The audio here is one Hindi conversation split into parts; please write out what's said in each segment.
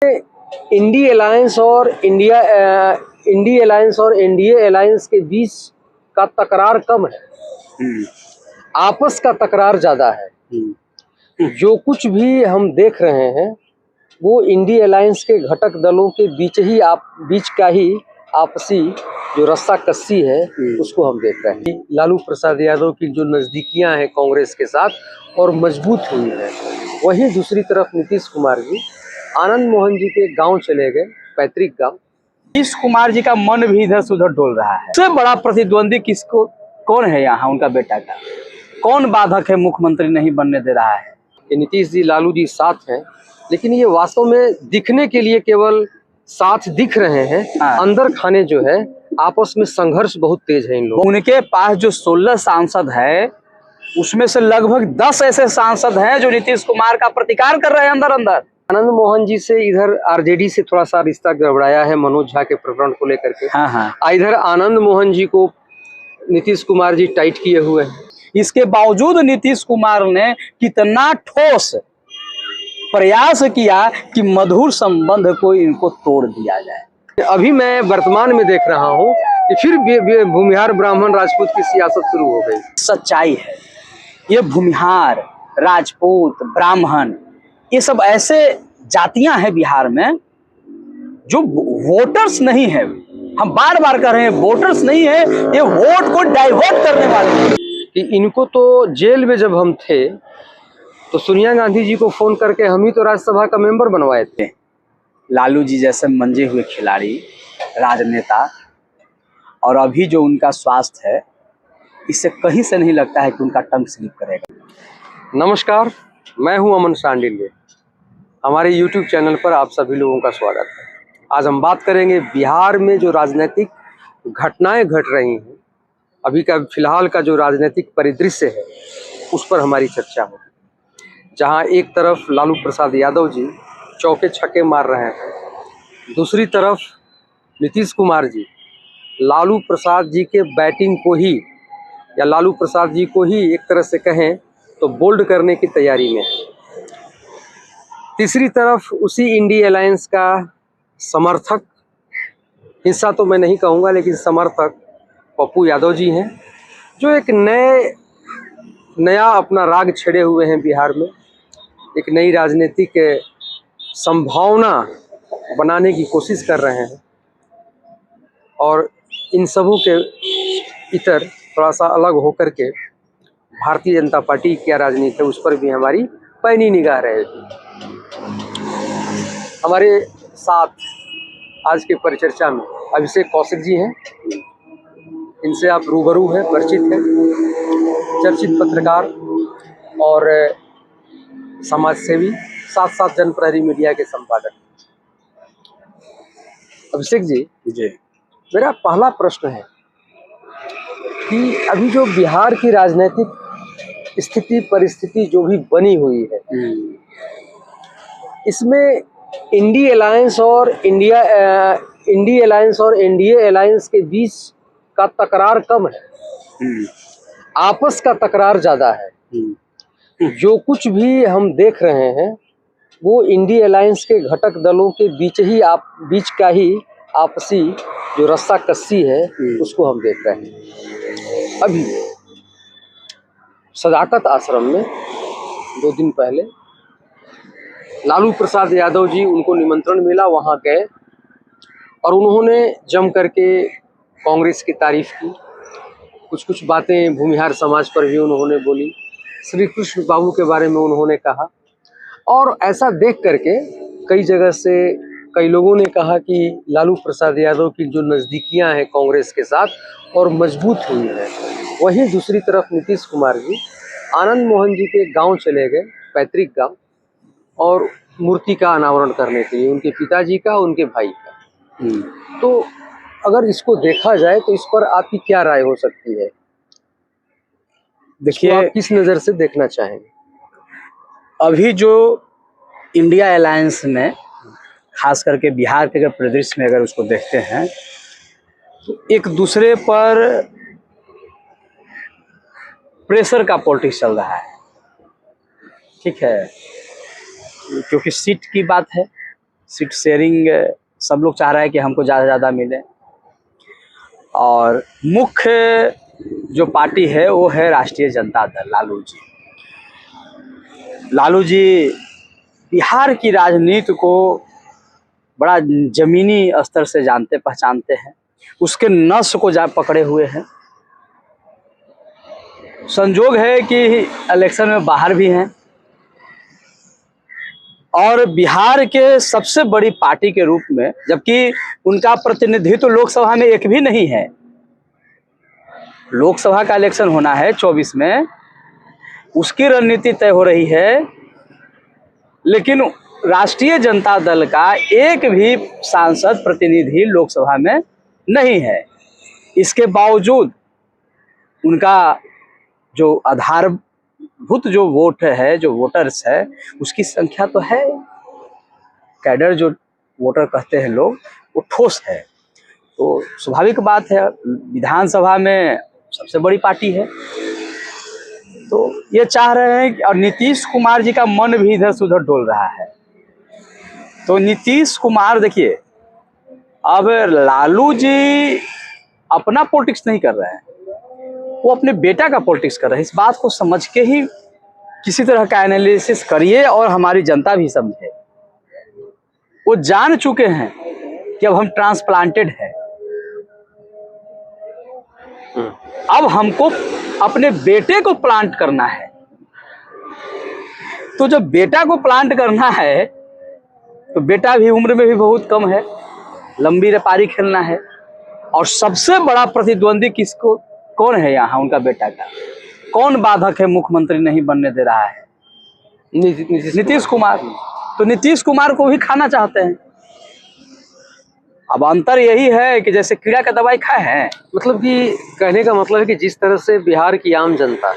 इंडी अलायंस और इंडी अलायंस और एनडीए अलायंस के बीच का तकरार कम है, आपस का तकरार ज्यादा है। जो कुछ भी हम देख रहे हैं वो इंडी अलायंस के घटक दलों के बीच का ही आपसी जो रस्सा कस्सी है उसको हम देख रहे हैं। लालू प्रसाद यादव की जो नजदीकियां हैं कांग्रेस के साथ और मजबूत हुई है, वहीं दूसरी तरफ नीतीश कुमार जी आनंद मोहन जी के गांव चले गए, पैतृक गांव। नीतीश कुमार जी का मन भी इधर से उधर डोल रहा है। सबसे बड़ा प्रतिद्वंदी किसको कौन है यहाँ? उनका बेटा का कौन बाधक है, मुख्यमंत्री नहीं बनने दे रहा है? कि नीतीश जी लालू जी साथ हैं, लेकिन ये वास्तव में दिखने के लिए केवल साथ दिख रहे हैं। अंदर खाने जो है आपस में संघर्ष बहुत तेज है इन लोगों। उनके पास जो 16 सांसद है उसमें से लगभग 10 ऐसे सांसद हैं जो नीतीश कुमार का प्रतिकार कर रहे हैं अंदर अंदर। आनंद मोहन जी से इधर आरजेडी से थोड़ा सा रिश्ता गड़बड़ाया है मनोज झा के प्रकरण को लेकर के। इधर आनंद मोहन जी को नीतीश कुमार जी टाइट किए हुए हैं। इसके बावजूद नीतीश कुमार ने कितना ठोस प्रयास किया कि मधुर संबंध को इनको तोड़ दिया जाए। अभी मैं वर्तमान में देख रहा हूँ कि फिर भूमिहार ब्राह्मण राजपूत की सियासत शुरू हो गई। सच्चाई है, ये भूमिहार राजपूत ब्राह्मण ये सब ऐसे जातियां हैं बिहार में जो वोटर्स नहीं है। हम बार बार कह रहे हैं वोटर्स नहीं है, ये वोट को डाइवर्ट करने वाले हैं। कि इनको तो जेल में जब हम थे तो सोनिया गांधी जी को फोन करके हम ही तो राज्यसभा का मेंबर बनवाए थे। लालू जी जैसे मंजे हुए खिलाड़ी राजनेता और अभी जो उनका स्वास्थ्य है, इससे कहीं से नहीं लगता है कि उनका टंग स्लिप करेगा। नमस्कार, मैं हूं अमन सांडिल्य। हमारे YouTube चैनल पर आप सभी लोगों का स्वागत है। आज हम बात करेंगे बिहार में जो राजनीतिक घटनाएं घट रही हैं, अभी का फिलहाल का जो राजनीतिक परिदृश्य है उस पर हमारी चर्चा होगी। जहां एक तरफ लालू प्रसाद यादव जी चौके छक्के मार रहे हैं, दूसरी तरफ नीतीश कुमार जी लालू प्रसाद जी के बैटिंग को ही या लालू प्रसाद जी को ही एक तरह से कहें तो बोल्ड करने की तैयारी में है। तीसरी तरफ उसी इंडी अलायंस का समर्थक, हिस्सा तो मैं नहीं कहूँगा लेकिन समर्थक पप्पू यादव जी हैं, जो एक नया अपना राग छेड़े हुए हैं बिहार में। एक नई राजनीतिक संभावना बनाने की कोशिश कर रहे हैं और इन सबों के इतर थोड़ा सा अलग होकर के भारतीय जनता पार्टी की क्या राजनीति है उस पर भी हमारी पैनी निगाह रहेगी। हमारे साथ आज के परिचर्चा में अभिषेक कौशिक जी हैं। इनसे आप रूबरू हैं, परिचित हैं, चर्चित पत्रकार और समाज सेवी, साथ साथ जनप्रहरी मीडिया के संपादक। अभिषेक जी, मेरा पहला प्रश्न है कि अभी जो बिहार की राजनीतिक स्थिति परिस्थिति जो भी बनी हुई है, इसमें इंडी अलायंस और एनडीए अलायंस के बीच का तकरार कम है, आपस का तकरार ज्यादा है। जो कुछ भी हम देख रहे हैं वो इंडी अलायंस के घटक दलों के बीच का ही आपसी जो रस्सा कस्सी है उसको हम देख रहे हैं। अभी सदाकत आश्रम में 2 दिन पहले लालू प्रसाद यादव जी, उनको निमंत्रण मिला, वहां गए और उन्होंने जम करके कांग्रेस की तारीफ की। कुछ बातें भूमिहार समाज पर भी उन्होंने बोली, श्री कृष्ण बाबू के बारे में उन्होंने कहा। और ऐसा देख करके कई जगह से कई लोगों ने कहा कि लालू प्रसाद यादव की जो नज़दीकियां हैं कांग्रेस के साथ और मजबूत हुई है। वहीं दूसरी तरफ नीतीश कुमार जी आनंद मोहन जी के गांव चले गए, पैतृक गांव, और मूर्ति का अनावरण करने के लिए, उनके पिताजी का, उनके भाई का। तो अगर इसको देखा जाए तो इस पर आपकी क्या राय हो सकती है? देखिए, आप किस नज़र से देखना चाहेंगे? अभी जो इंडिया अलायंस में खास करके बिहार के अगर परिदृश्य में अगर उसको देखते हैं तो एक दूसरे पर प्रेशर का पॉलिटिक्स चल रहा है। ठीक है, क्योंकि सीट की बात है, सीट शेयरिंग सब लोग चाह रहे हैं कि हमको ज़्यादा से ज़्यादा मिले। और मुख्य जो पार्टी है वो है राष्ट्रीय जनता दल, लालू जी। लालू जी बिहार की राजनीति को बड़ा जमीनी स्तर से जानते पहचानते हैं, उसके नस को जा पकड़े हुए हैं। संजोग है कि इलेक्शन में बाहर भी हैं और बिहार के सबसे बड़ी पार्टी के रूप में, जबकि उनका प्रतिनिधित्व लोकसभा में एक भी नहीं है। लोकसभा का इलेक्शन होना है 24 में, उसकी रणनीति तय हो रही है, लेकिन राष्ट्रीय जनता दल का एक भी सांसद प्रतिनिधि लोकसभा में नहीं है। इसके बावजूद उनका जो आधारभूत जो वोट है, जो वोटर्स है, उसकी संख्या तो है। कैडर जो वोटर कहते हैं लोग, वो ठोस है। तो स्वाभाविक बात है, विधानसभा में सबसे बड़ी पार्टी है, तो ये चाह रहे हैं। और नीतीश कुमार जी का मन भी इधर से उधर डोल रहा है। तो नीतीश कुमार देखिए, अब लालू जी अपना पॉलिटिक्स नहीं कर रहे हैं, वो अपने बेटा का पॉलिटिक्स कर रहे हैं। इस बात को समझ के ही किसी तरह का एनालिसिस करिए और हमारी जनता भी समझे। वो जान चुके हैं कि अब हम ट्रांसप्लांटेड हैं, अब हमको अपने बेटे को प्लांट करना है। तो जब बेटा को प्लांट करना है तो बेटा भी उम्र में भी बहुत कम है, लंबी रपारी खेलना है। और सबसे बड़ा प्रतिद्वंदी किसको, कौन है यहाँ उनका बेटा का? कौन बाधक है, मुख्यमंत्री नहीं बनने दे रहा है? नीतीश कुमार। तो नीतीश कुमार को भी खाना चाहते हैं। अब अंतर यही है कि जैसे कीड़ा का दवाई खाए हैं, मतलब कि कहने का मतलब है कि जिस तरह से बिहार की आम जनता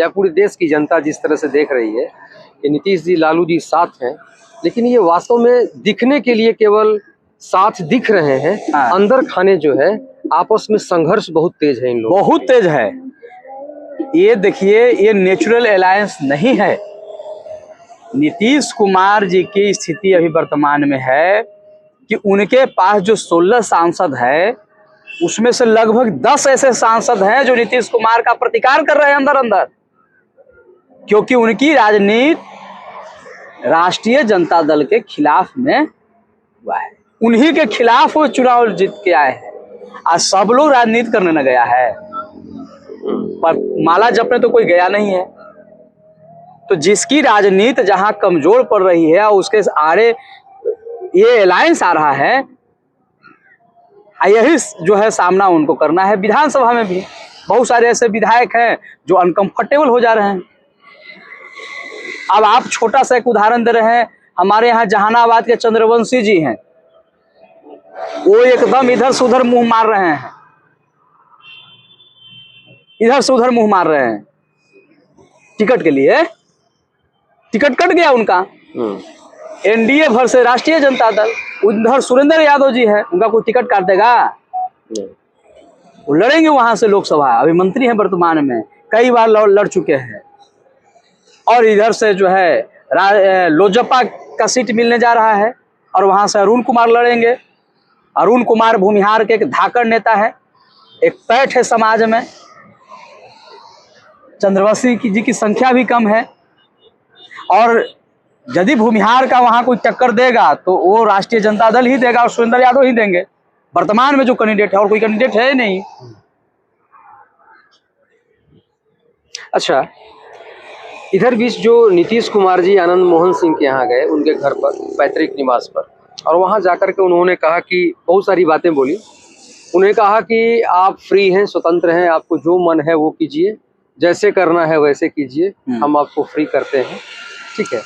या पूरे देश की जनता जिस तरह से देख रही है कि नीतीश जी, लालू जी साथ हैं, लेकिन ये वास्तव में दिखने के लिए केवल साथ दिख रहे हैं। हाँ। अंदर खाने जो है आपस में संघर्ष बहुत तेज है इन लोगों, बहुत तेज है। ये देखिए, ये नेचुरल अलायंस नहीं है। नीतीश कुमार जी की स्थिति अभी वर्तमान में है कि उनके पास जो 16 सांसद है, उसमें से लगभग 10 ऐसे सांसद हैं जो नीतीश कुमार का प्रतिकार कर रहे हैं अंदर अंदर, क्योंकि उनकी राजनीति राष्ट्रीय जनता दल के खिलाफ में हुआ है। उन्हीं के खिलाफ वो चुनाव जीत के आए हैं। आज सब लोग राजनीति करने न गया है, पर माला जपने तो कोई गया नहीं है। तो जिसकी राजनीति जहां कमजोर पड़ रही है और उसके आड़े ये अलायंस आ रहा है, यही जो है सामना उनको करना है। विधानसभा में भी बहुत सारे ऐसे विधायक हैं जो अनकंफर्टेबल हो जा रहे हैं। अब आप छोटा सा एक उदाहरण दे रहे हैं, हमारे यहाँ जहानाबाद के चंद्रवंशी जी हैं, वो एकदम इधर से उधर मुंह मार रहे हैं, इधर से उधर मुंह मार रहे हैं टिकट के लिए। टिकट कट गया उनका, एनडीए भर से राष्ट्रीय जनता दल, उधर सुरेंद्र यादव जी है, उनका कोई टिकट काट देगा? वो लड़ेंगे वहां से लोकसभा, अभी मंत्री हैं वर्तमान में, कई बार लड़ चुके हैं। और इधर से जो है लोजपा का सीट मिलने जा रहा है और वहां से अरुण कुमार लड़ेंगे। अरुण कुमार भूमिहार के एक धाकड़ नेता है, एक पैठ है समाज में। चंद्रवंशी जी की संख्या भी कम है, और यदि भूमिहार का वहां कोई टक्कर देगा तो वो राष्ट्रीय जनता दल ही देगा और सुरेंद्र यादव ही देंगे वर्तमान में जो कैंडिडेट है, और कोई कैंडिडेट है नहीं। अच्छा, इधर बीच जो नीतीश कुमार जी आनंद मोहन सिंह के यहाँ गए, उनके घर पर, पैतृक निवास पर, और वहाँ जाकर के उन्होंने कहा कि बहुत सारी बातें बोली। उन्हें कहा कि आप फ्री हैं, स्वतंत्र हैं, आपको जो मन है वो कीजिए, जैसे करना है वैसे कीजिए, हम आपको फ्री करते हैं, ठीक है।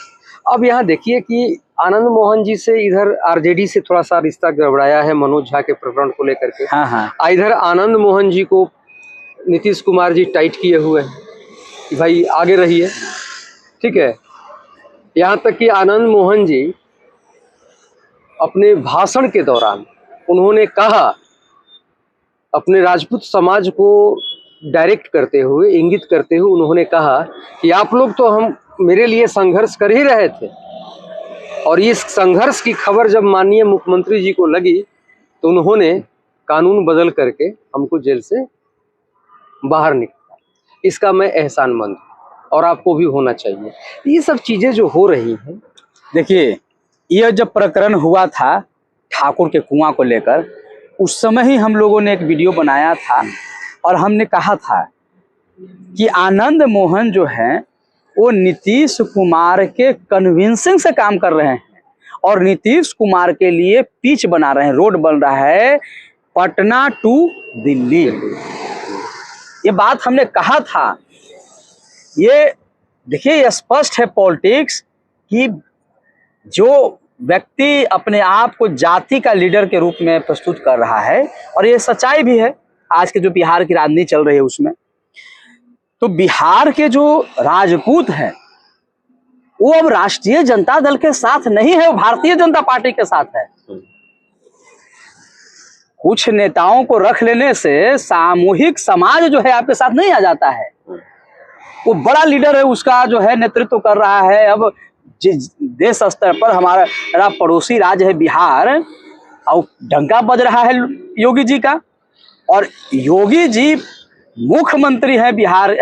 अब यहाँ देखिए कि आनंद मोहन जी से इधर आरजेडी से थोड़ा सा रिश्ता गड़बड़ाया है मनोज झा के प्रकरण को लेकर के। हाँ। इधर आनंद मोहन जी को नीतीश कुमार जी टाइट किए हुए हैं कि भाई आगे रहिए, ठीक है। यहाँ तक कि आनंद मोहन जी अपने भाषण के दौरान उन्होंने कहा, अपने राजपूत समाज को डायरेक्ट करते हुए, इंगित करते हुए उन्होंने कहा कि आप लोग तो हम मेरे लिए संघर्ष कर ही रहे थे, और इस संघर्ष की खबर जब माननीय मुख्यमंत्री जी को लगी तो उन्होंने कानून बदल करके हमको जेल से बाहर निकाला। इसका मैं एहसानमंद हूँ और आपको भी होना चाहिए। ये सब चीजें जो हो रही हैं, देखिए, यह जब प्रकरण हुआ था ठाकुर के कुआं को लेकर, उस समय ही हम लोगों ने एक वीडियो बनाया था और हमने कहा था कि आनंद मोहन जो है वो नीतीश कुमार के कन्विंसिंग से काम कर रहे हैं और नीतीश कुमार के लिए पिच बना रहे हैं, रोड बन रहा है पटना टू दिल्ली। ये बात हमने कहा था। ये देखिए, ये स्पष्ट है पॉलिटिक्स कि जो व्यक्ति अपने आप को जाति का लीडर के रूप में प्रस्तुत कर रहा है, और ये सच्चाई भी है आज के जो बिहार की राजनीति चल रही है उसमें, तो बिहार के जो राजपूत हैं वो अब राष्ट्रीय जनता दल के साथ नहीं है, वो भारतीय जनता पार्टी के साथ है। कुछ नेताओं को रख लेने से सामूहिक समाज जो है आपके साथ नहीं आ जाता है। वो बड़ा लीडर है, उसका जो है नेतृत्व कर रहा है। अब जिस देश स्तर पर हमारा पड़ोसी राज्य है बिहार, और डंका बज रहा है योगी जी का, और योगी जी मुख्यमंत्री है बिहार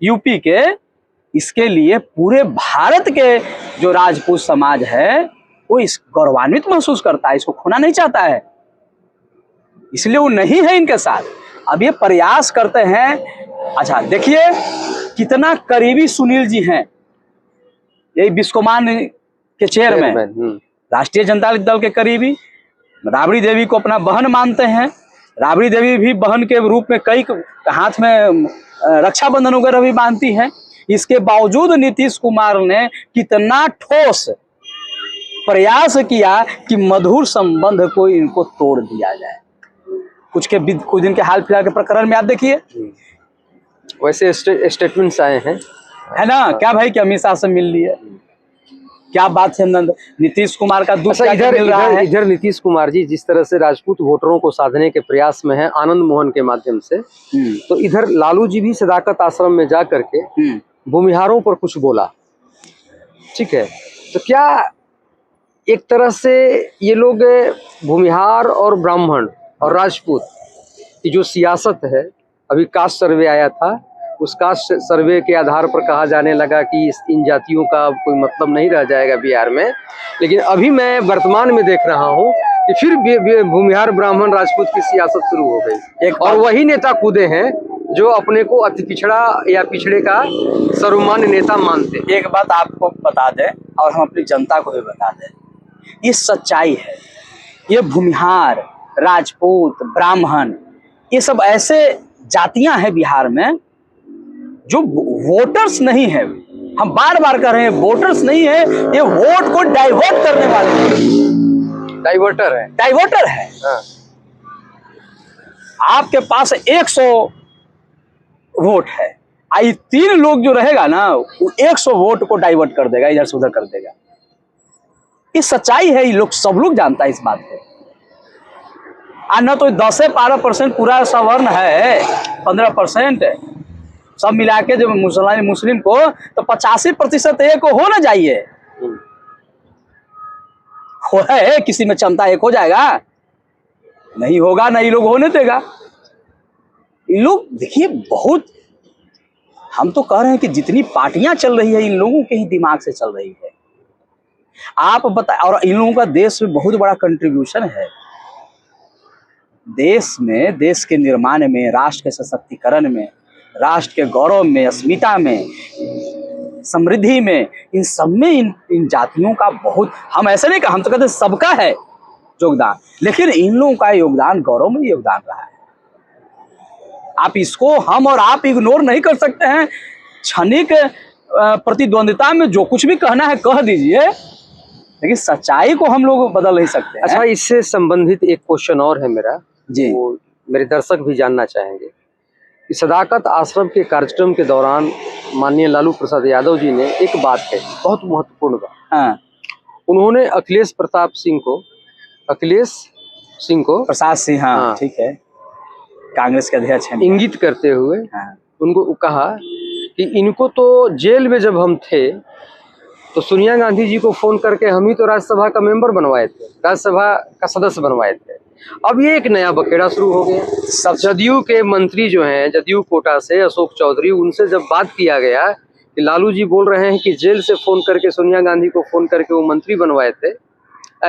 यूपी के। इसके लिए पूरे भारत के जो राजपूत समाज है वो इस गौरवान्वित महसूस करता है, इसको खोना नहीं चाहता है, इसलिए वो नहीं है इनके साथ। अब ये प्रयास करते हैं। अच्छा देखिए कितना करीबी सुनील जी हैं, यही बिस्कोमान के चेयरमैन, राष्ट्रीय जनता दल के करीबी, राबड़ी देवी को अपना बहन मानते हैं। राबड़ी देवी भी बहन के रूप में कई हाथ में रक्षाबंधन वगैरह भी बांधती हैं। इसके बावजूद नीतीश कुमार ने कितना ठोस प्रयास किया कि मधुर संबंध को इनको तोड़ दिया जाए। कुछ दिन के हाल फिलहाल के प्रकरण में आप देखिए, वैसे स्टेटमेंट्स आए हैं, है ना, क्या भाई कि अमित शाह से मिल लिए, क्या बात है नंद, नीतीश कुमार का दूसरा इधर नीतीश कुमार जी जिस तरह से राजपूत वोटरों को साधने के प्रयास में है आनंद मोहन के माध्यम से, तो इधर लालू जी भी सदाकत आश्रम में जा करके भूमिहारों पर कुछ बोला। ठीक है, तो क्या एक तरह से ये लोग भूमिहार और ब्राह्मण और राजपूत की जो सियासत है, अभी कास्ट सर्वे आया था, उस कास्ट सर्वे के आधार पर कहा जाने लगा कि इन जातियों का कोई मतलब नहीं रह जाएगा बिहार में, लेकिन अभी मैं वर्तमान में देख रहा हूँ कि फिर भूमिहार ब्राह्मण राजपूत की सियासत शुरू हो गई। और वही नेता कूदे हैं जो अपने को अति पिछड़ा या पिछड़े का सर्वमान्य नेता मानते। एक बात आपको बता दें और हम अपनी जनता को भी बता दें, ये सच्चाई है। ये भूमिहार, राजपूत, ब्राह्मण, ये सब ऐसे जातियां हैं बिहार में जो वोटर्स नहीं है। हम बार बार कह रहे हैं वोटर्स नहीं है, ये वोट को डाइवर्ट करने वाले हैं। डाइवर्टर है। हाँ। आपके पास 100 वोट है, आई 3 लोग जो रहेगा ना वो 100 वोट को डाइवर्ट कर देगा, इधर से उधर कर देगा। ये सच्चाई है, ये लोग सब लोग जानता है इस बात को। न तो 10 से 12% पूरा सवर्ण है, 15% सब मिला के जब मुस्लिम को, तो 85% एक हो ना जाइए, हो है किसी में क्षमता एक हो जाएगा, नहीं होगा, नहीं लोग होने देगा। इन लोग देखिए बहुत, हम तो कह रहे हैं कि जितनी पार्टियां चल रही है इन लोगों के ही दिमाग से चल रही है। आप बता, और इन लोगों का देश में बहुत बड़ा कंट्रीब्यूशन है। देश में, देश के निर्माण में, राष्ट्र के सशक्तिकरण में, राष्ट्र के गौरव में, अस्मिता में, समृद्धि में, इन सब में इन जातियों का बहुत, हम ऐसे नहीं, हम तो कहते सबका है योगदान, लेकिन इन लोगों का योगदान गौरव में योगदान रहा है। आप इसको हम और आप इग्नोर नहीं कर सकते हैं। क्षणिक प्रतिद्वंदिता में जो कुछ भी कहना है कह दीजिए, लेकिन सच्चाई को हम लोग बदल नहीं सकते। अच्छा, इससे संबंधित एक क्वेश्चन और है मेरा जी, वो मेरे दर्शक भी जानना चाहेंगे कि सदाकत आश्रम के कार्यक्रम के दौरान माननीय लालू प्रसाद यादव जी ने एक बात कही, बहुत महत्वपूर्ण बात। हाँ। उन्होंने अखिलेश प्रसाद सिंह को प्रसाद सिंह, हाँ ठीक है, कांग्रेस के अध्यक्ष हैं, इंगित करते हुए हाँ। उनको कहा कि इनको तो जेल में जब हम थे तो सोनिया गांधी जी को फोन करके हम ही तो राज्यसभा का मेंबर बनवाए थे, राज्यसभा का सदस्य बनवाए थे। अब ये एक नया बखेड़ा शुरू हो गया। सब जदयू के मंत्री जो हैं, जदयू कोटा से अशोक चौधरी, उनसे जब बात किया गया कि लालू जी बोल रहे हैं कि जेल से फोन करके सोनिया गांधी को फोन करके वो मंत्री बनवाए थे,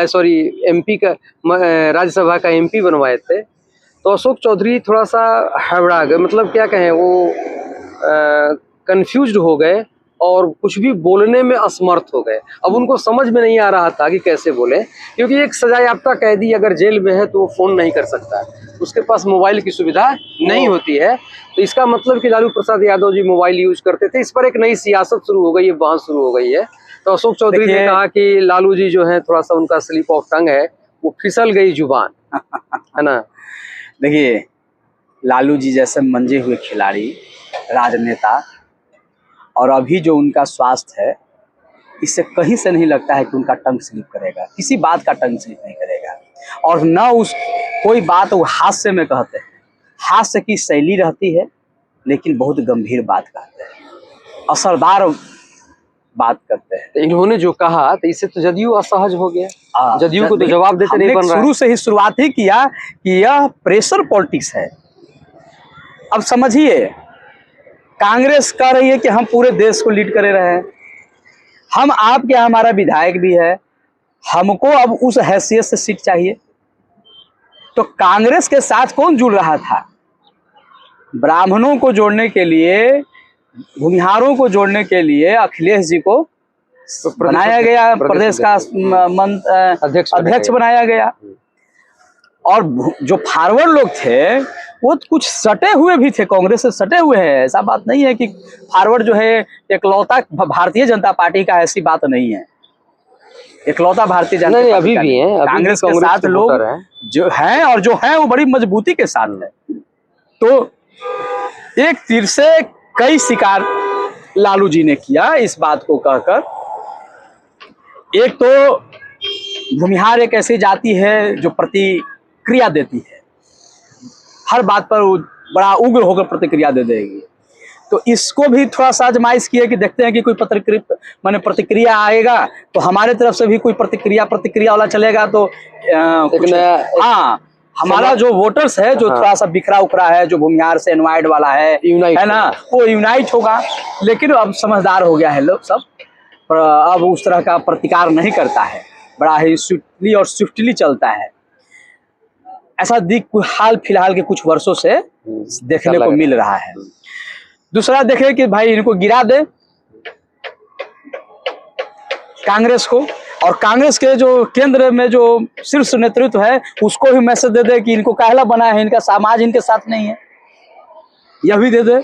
सॉरी एमपी का, राज्यसभा का एमपी बनवाए थे, तो अशोक चौधरी थोड़ा सा हड़बड़ा गए, मतलब क्या कहें, वो कंफ्यूज्ड हो गए और कुछ भी बोलने में असमर्थ हो गए। अब उनको समझ में नहीं आ रहा था कि कैसे बोले, क्योंकि एक सजायाफ्ता कैदी अगर जेल में है तो वो फोन नहीं कर सकता, उसके पास मोबाइल की सुविधा नहीं होती है। तो इसका मतलब कि लालू प्रसाद यादव जी मोबाइल यूज करते थे। इस पर एक नई सियासत शुरू हो गई है, बहस शुरू हो गई है। तो अशोक चौधरी ने कहा कि लालू जी जो है थोड़ा सा उनका स्लिप ऑफ टंग है, वो फिसल गई जुबान, है ना। देखिए, लालू जी जैसे मंजे हुए खिलाड़ी, राजनेता, और अभी जो उनका स्वास्थ्य है, इससे कहीं से नहीं लगता है कि उनका टंग स्लिप करेगा, किसी बात का टंग स्लिप नहीं करेगा। और न उस कोई बात वो हास्य में कहते हैं, हास्य की शैली रहती है, लेकिन बहुत गंभीर बात कहते हैं, असरदार बात करते हैं। इन्होंने जो कहा तो इससे तो जदयू असहज हो गया, जदयू को तो जवाब देते नहीं बन रहा है। शुरू से ही शुरुआत ही किया कि यह प्रेशर पॉलिटिक्स है। अब समझिए, कांग्रेस कह रही है कि हम पूरे देश को लीड करे रहे हैं, हम आपके यहाँ हमारा विधायक भी है, हमको अब उस हैसियत से सीट चाहिए। तो कांग्रेस के साथ कौन जुड़ रहा था? ब्राह्मणों को जोड़ने के लिए, भूमिहारों को जोड़ने के लिए अखिलेश जी को बनाया गया, प्रदेश का अध्यक्ष बनाया गया। और जो फॉरवर्ड लोग थे वो कुछ सटे हुए भी थे, कांग्रेस से सटे हुए हैं। ऐसा बात नहीं है कि फॉरवर्ड जो है एकलौता भारतीय जनता पार्टी का, ऐसी बात नहीं है। एकलौता भारतीय जनता पार्टी अभी भी है, कांग्रेस के साथ लोग जो हैं, और जो हैं वो बड़ी मजबूती के साथ है। तो एक तीर से कई शिकार लालू जी ने किया इस बात को कहकर। एक तो भूमिहार एक ऐसी जाति है जो प्रतिक्रिया देती है, हर बात पर बड़ा उग्र होकर प्रतिक्रिया दे देगी। तो इसको भी थोड़ा सा आजमाइश किया कि देखते हैं कि कोई प्रतिक्रिया आएगा तो हमारे तरफ से भी कोई प्रतिक्रिया वाला चलेगा, तो हाँ, हमारा जो वोटर्स है जो थोड़ा सा बिखरा उखरा है, जो भूमिहार से इनवाइट वाला है ना, वो यूनाइट होगा। लेकिन अब समझदार हो गया है लोग सब, अब उस तरह का प्रतिकार नहीं करता है, बड़ा ही स्विफ्टली और स्विफ्टली चलता है। ऐसा हाल फिलहाल के कुछ वर्षों से देखने को मिल रहा है। दूसरा देखे कि भाई इनको गिरा दे कांग्रेस को, और कांग्रेस के जो केंद्र में जो शीर्ष नेतृत्व है उसको भी मैसेज दे दे कि इनको काहला बना है, इनका समाज इनके साथ नहीं है, यह भी दे दे।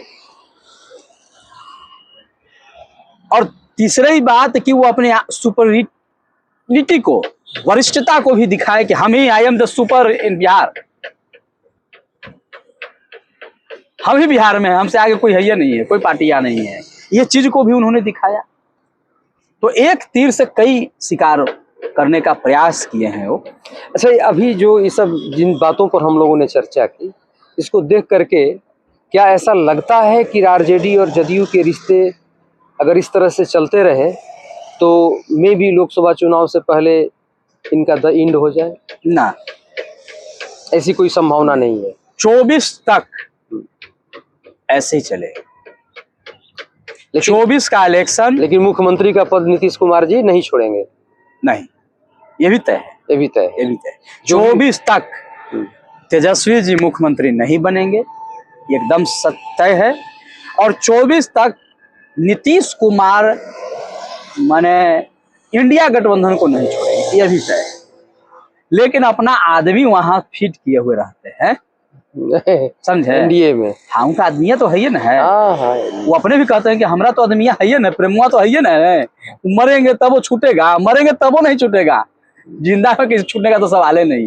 और तीसरी बात कि वो अपने सुपरियरिटी को, वरिष्ठता को भी दिखाए कि हम ही, I am the super in Bihar, हम ही बिहार में, हमसे आगे कोई है नहीं है, कोई पार्टियां नहीं है। ये चीज को भी उन्होंने दिखाया। तो एक तीर से कई शिकार करने का प्रयास किए हैं वो। अच्छा, अभी जो ये सब जिन बातों पर हम लोगों ने चर्चा की, इसको देख करके क्या ऐसा लगता है कि आरजेडी और जदयू के रिश्ते अगर इस तरह से चलते रहे तो मे भी लोकसभा चुनाव से पहले इनका द एंड हो जाए? ना, ऐसी कोई संभावना नहीं है। 24 तक ऐसे ही चले, 24 का इलेक्शन। लेकिन मुख्यमंत्री का पद नीतीश कुमार जी नहीं छोड़ेंगे? नहीं, ये भी तय है, ये भी तय है, ये भी तय। 24 तक तेजस्वी जी मुख्यमंत्री नहीं बनेंगे, एकदम सत्य है। और 24 तक नीतीश कुमार माने इंडिया गठबंधन को नहीं छोड़ेंगे, ये भी तय है। लेकिन अपना आदमी वहां फिट किए हुए रहते हैं, समझे, एनडीए में। हाँ, उनका आदमिया तो है ही ना है। वो अपने भी कहते हैं कि हमारा तो आदमिया है ही ना, प्रेमुआ तो है ही ना है, मरेंगे तब वो छूटेगा, मरेंगे तब वो नहीं छूटेगा, जिंदा होकर छूटने का तो सवाल ही नहीं।